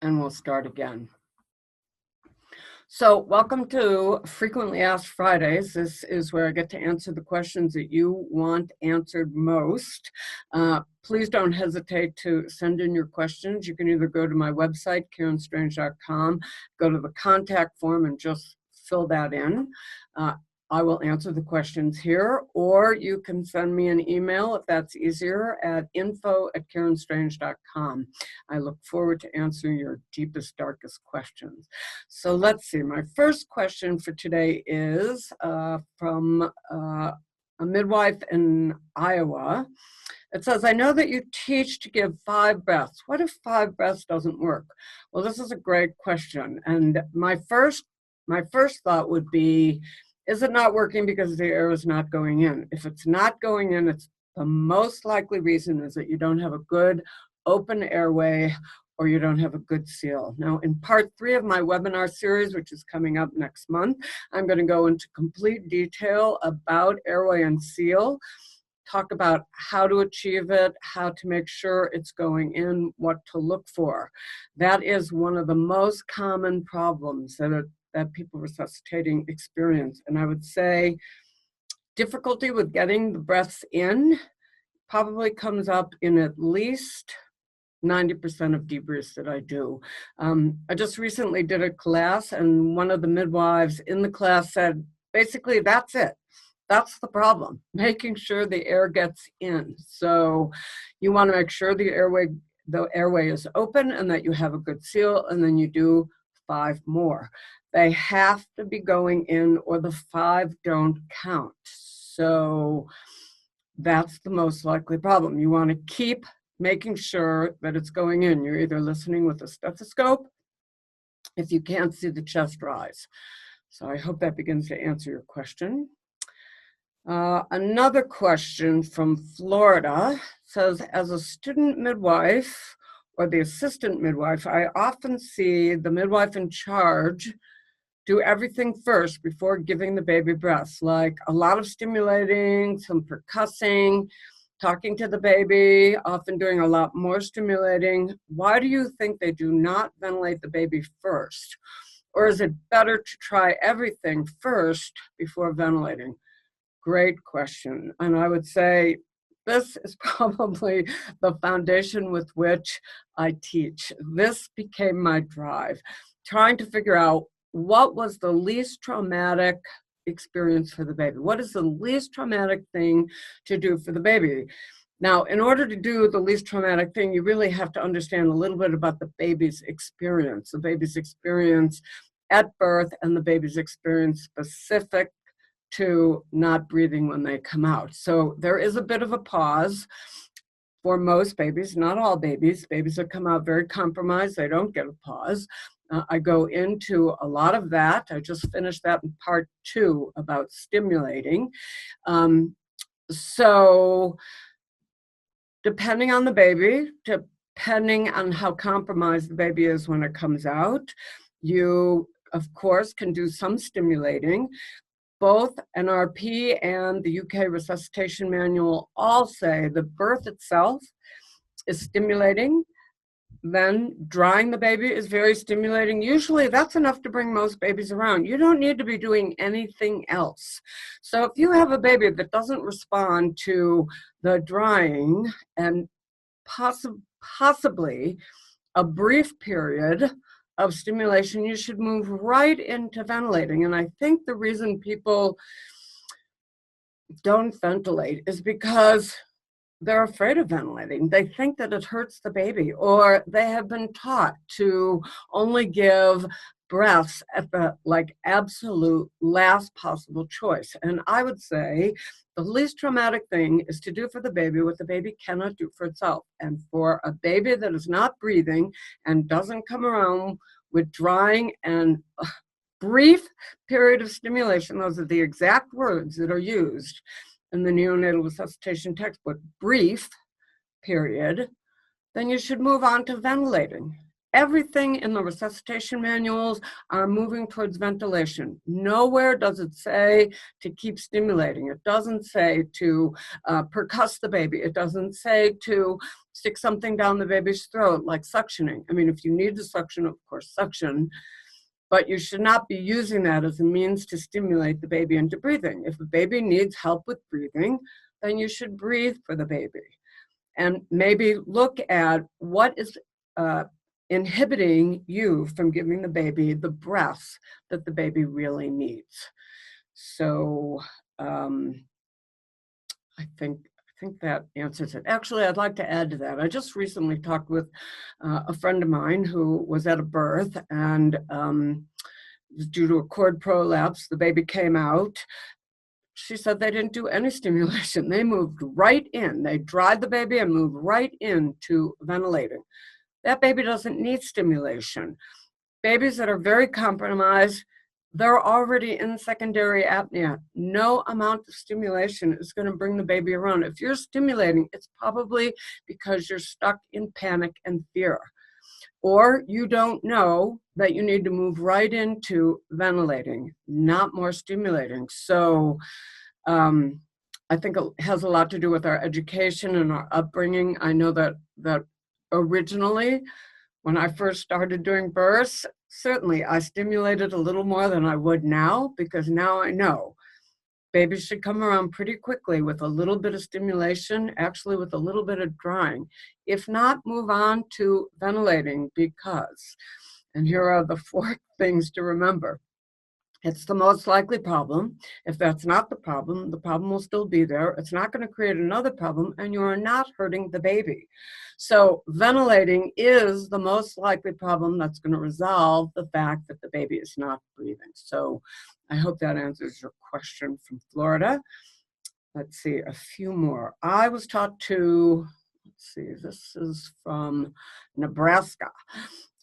and we'll start again. So welcome to Frequently Asked Fridays. This is where I get to answer the questions that you want answered most. Please don't hesitate to send in your questions. You can either go to my website, KarenStrange.com, go to the contact form and just fill that in. I will answer the questions here, or you can send me an email if that's easier at info@KarenStrange.com. I look forward to answering your deepest, darkest questions. So let's see, my first question for today is from a midwife in Iowa. It says, I know that you teach to give 5 breaths. What if 5 breaths doesn't work? Well, this is a great question. And my first thought would be, is it not working because the air is not going in? If it's not going in, it's the most likely reason is that you don't have a good open airway or you don't have a good seal. Now, in part 3 of my webinar series, which is coming up next month, I'm going to go into complete detail about airway and seal, talk about how to achieve it, how to make sure it's going in, what to look for. That is one of the most common problems that people resuscitating experience. And I would say difficulty with getting the breaths in probably comes up in at least 90% of debriefs that I do. I just recently did a class, and one of the midwives in the class said, basically, that's it. That's the problem, making sure the air gets in. So you want to make sure the airway is open and that you have a good seal, and then you do 5 more. They have to be going in or the 5 don't count. So that's the most likely problem. You want to keep making sure that it's going in. You're either listening with a stethoscope if you can't see the chest rise. So I hope that begins to answer your question. Another question from Florida says, as a student midwife or the assistant midwife, I often see the midwife in charge do everything first before giving the baby breaths, like a lot of stimulating, some percussing, talking to the baby, often doing a lot more stimulating. Why do you think they do not ventilate the baby first? Or is it better to try everything first before ventilating? Great question. And I would say this is probably the foundation with which I teach. This became my drive, trying to figure out what was the least traumatic experience for the baby. What is the least traumatic thing to do for the baby? Now, in order to do the least traumatic thing, you really have to understand a little bit about the baby's experience at birth and the baby's experience specific to not breathing when they come out. So there is a bit of a pause for most babies, not all babies. Babies that come out very compromised, they don't get a pause. I go into a lot of that. I just finished that in part 2 about stimulating. So depending on the baby, depending on how compromised the baby is when it comes out, you, of course, can do some stimulating. Both NRP and the UK Resuscitation Manual all say the birth itself is stimulating. Then drying the baby is very stimulating. Usually that's enough to bring most babies around. You don't need to be doing anything else. So if you have a baby that doesn't respond to the drying and possibly a brief period of stimulation, you should move right into ventilating. And I think the reason people don't ventilate is because they're afraid of ventilating. They think that it hurts the baby, or they have been taught to only give breaths at the absolute last possible choice. And I would say the least traumatic thing is to do for the baby what the baby cannot do for itself. And for a baby that is not breathing and doesn't come around with drying and brief period of stimulation, those are the exact words that are used in the neonatal resuscitation textbook, brief period, then you should move on to ventilating. everything in the resuscitation manuals are moving towards ventilation. Nowhere does it say to keep stimulating. It doesn't say to percuss the baby. It doesn't say to stick something down the baby's throat like suctioning. I mean, if you need to suction, of course, suction, but you should not be using that as a means to stimulate the baby into breathing. If a baby needs help with breathing, then you should breathe for the baby. And maybe look at what is inhibiting you from giving the baby the breaths that the baby really needs. So I think that answers it. Actually, I'd like to add to that. I just recently talked with a friend of mine who was at a birth, and due to a cord prolapse, the baby came out. She said they didn't do any stimulation. They moved right in. They dried the baby and moved right into ventilating. That baby doesn't need stimulation. Babies that are very compromised, they're already in secondary apnea. No amount of stimulation is going to bring the baby around. If you're stimulating, it's probably because you're stuck in panic and fear, or you don't know that you need to move right into ventilating, not more stimulating. So I think it has a lot to do with our education and our upbringing. I know that originally, when I first started doing births, certainly I stimulated a little more than I would now, because now I know babies should come around pretty quickly with a little bit of stimulation, actually with a little bit of drying. If not, move on to ventilating, because, and here are the 4 things to remember. It's the most likely problem. If that's not the problem will still be there. It's not going to create another problem, and you are not hurting the baby. So ventilating is the most likely problem that's going to resolve the fact that the baby is not breathing. So I hope that answers your question from Florida. Let's see, a few more. I was taught to, let's see, this is from Nebraska.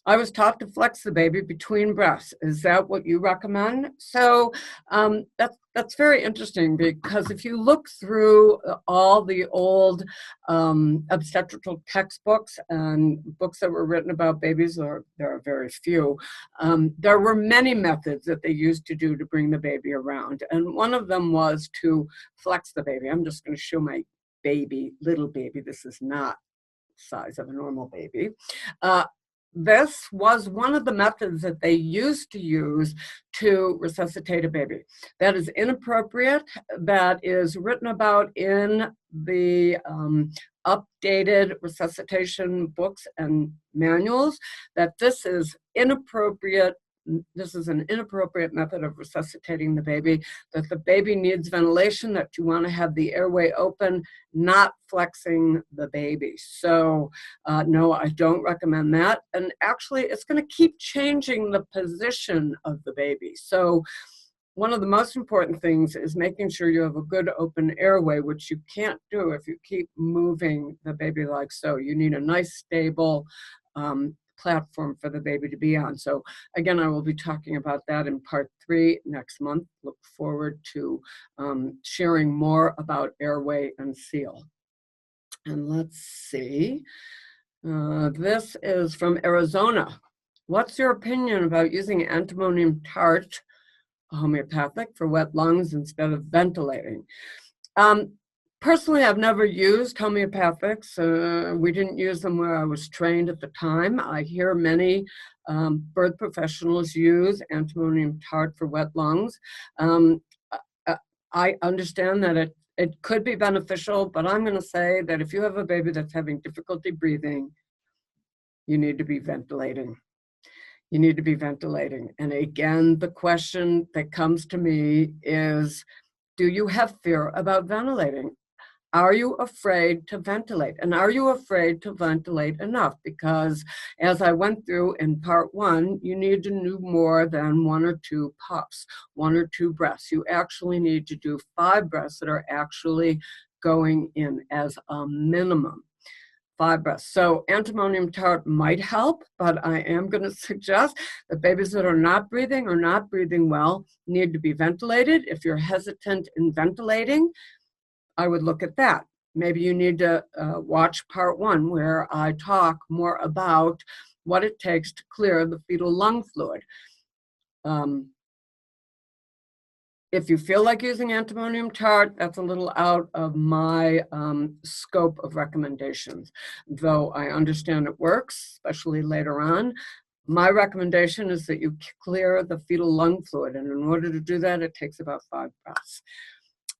I was taught to flex the baby between breaths. Is that what you recommend? So that's very interesting, because if you look through all the old obstetrical textbooks and books that were written about babies, or there are very few, there were many methods that they used to do to bring the baby around. And one of them was to flex the baby. I'm just going to show my baby, little baby. This is not the size of a normal baby. This was one of the methods that they used to use to resuscitate a baby. That is inappropriate. That is written about in the updated resuscitation books and manuals, that this is inappropriate. This is an inappropriate method of resuscitating the baby, that the baby needs ventilation, that you want to have the airway open, not flexing the baby. So no, I don't recommend that. And actually, it's going to keep changing the position of the baby. So one of the most important things is making sure you have a good open airway, which you can't do if you keep moving the baby like so. You need a nice, stable platform for the baby to be on. So again, I will be talking about that in part 3 next month. Look forward to sharing more about airway and seal. And let's see, this is from Arizona. What's your opinion about using antimonium tart, homeopathic, for wet lungs instead of ventilating? Personally, I've never used homeopathics. We didn't use them where I was trained at the time. I hear many birth professionals use antimonium tart for wet lungs. I understand that it could be beneficial, but I'm going to say that if you have a baby that's having difficulty breathing, you need to be ventilating. You need to be ventilating. And again, the question that comes to me is, do you have fear about ventilating? Are you afraid to ventilate? And are you afraid to ventilate enough? Because as I went through in part 1, you need to do more than 1 or 2 puffs, 1 or 2 breaths. You actually need to do 5 breaths that are actually going in as a minimum. 5 breaths. So antimonium tart might help, but I am going to suggest that babies that are not breathing or not breathing well need to be ventilated. If you're hesitant in ventilating, I would look at that. Maybe you need to watch part 1, where I talk more about what it takes to clear the fetal lung fluid. If you feel like using antimonium tart, that's a little out of my scope of recommendations, though I understand it works, especially later on. My recommendation is that you clear the fetal lung fluid, and in order to do that, it takes about 5 breaths.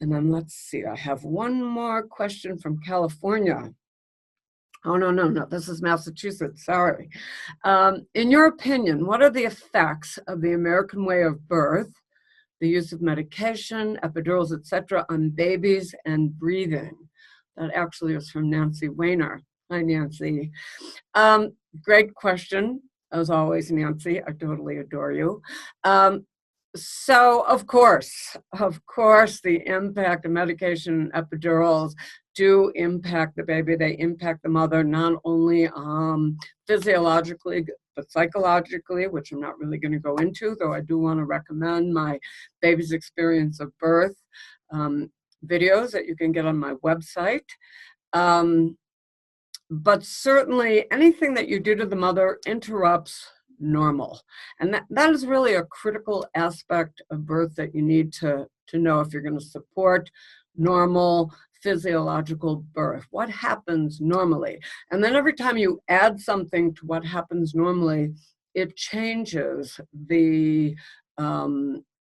And then let's see, I have one more question from California. Oh, no, this is Massachusetts, sorry. In your opinion, what are the effects of the American way of birth, the use of medication, epidurals, etc., on babies and breathing? That actually is from Nancy Weiner. Hi, Nancy. Great question, as always, Nancy. I totally adore you. So, of course, the impact of medication and epidurals do impact the baby. They impact the mother, not only physiologically, but psychologically, which I'm not really going to go into, though I do want to recommend my baby's experience of birth videos that you can get on my website. But certainly anything that you do to the mother interrupts normal. And that is really a critical aspect of birth that you need to know if you're going to support normal physiological birth. What happens normally? And then every time you add something to what happens normally, it changes the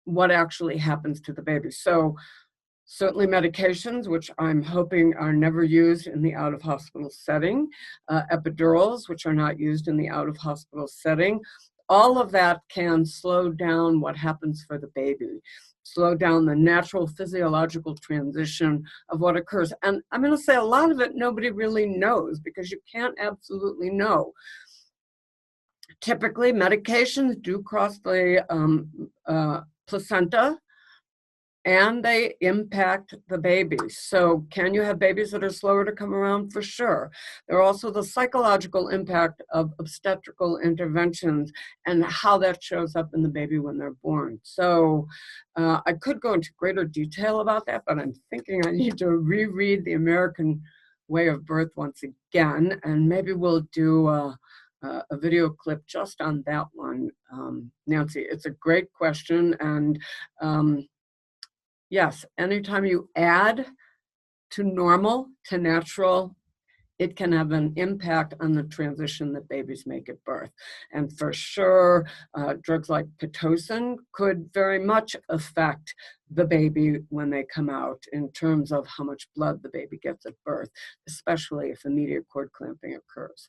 what actually happens to the baby. So certainly medications, which I'm hoping are never used in the out-of-hospital setting, epidurals, which are not used in the out-of-hospital setting. All of that can slow down what happens for the baby, slow down the natural physiological transition of what occurs. And I'm going to say a lot of it nobody really knows, because you can't absolutely know. Typically, medications do cross the placenta, and they impact the baby. So can you have babies that are slower to come around? For sure. There are also the psychological impact of obstetrical interventions and how that shows up in the baby when they're born. So I could go into greater detail about that, but I'm thinking I need to reread the American way of birth once again, and maybe we'll do a video clip just on that one, Nancy. It's a great question, and yes, anytime you add to normal, to natural, it can have an impact on the transition that babies make at birth. And for sure, drugs like Pitocin could very much affect the baby when they come out in terms of how much blood the baby gets at birth, especially if immediate cord clamping occurs.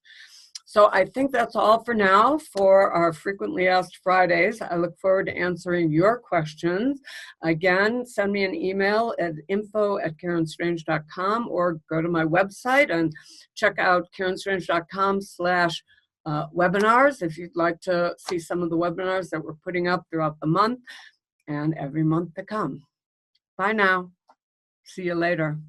So I think that's all for now for our Frequently Asked Fridays. I look forward to answering your questions. Again, send me an email at info@karenstrange.com, or go to my website and check out karenstrange.com/webinars if you'd like to see some of the webinars that we're putting up throughout the month and every month to come. Bye now. See you later.